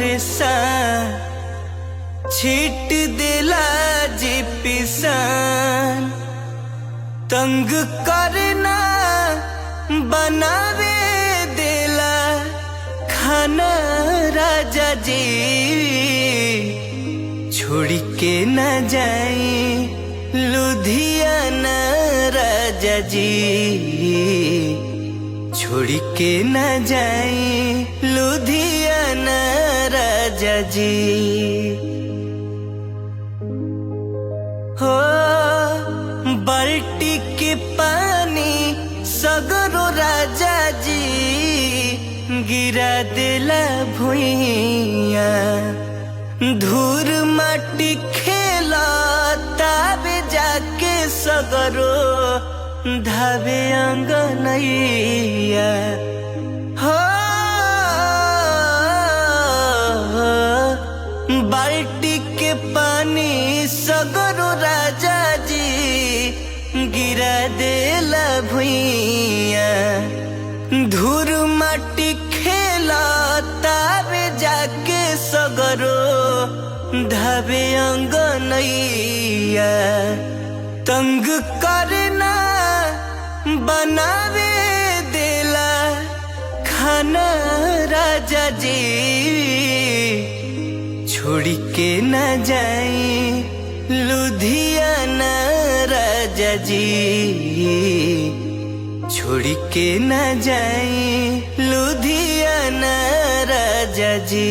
परेशान छीट देला जी पिसान तंग करना बनावे देला खाना राजा जी छोड़ के न जाए लुधियाना राजा जी छोड़ के न जाए लुधियाना राजा जी हो बाल्टी के पानी सगरो राजा जी गिरा देला भुइया धूर माटी खेला ताबे जाके सगरो धावे अंगनैया हो बाल्टी के पानी सगरो राजा जी गिरा देला भुइया धूर माटी खेला ताबे जाके सगरो धावे अंगनैया तंग करना बनावे देला खाना राजा जी छोड़ के न जाए लुधियाना राजा जी छोड़ के न जाए लुधियाना राजा जी।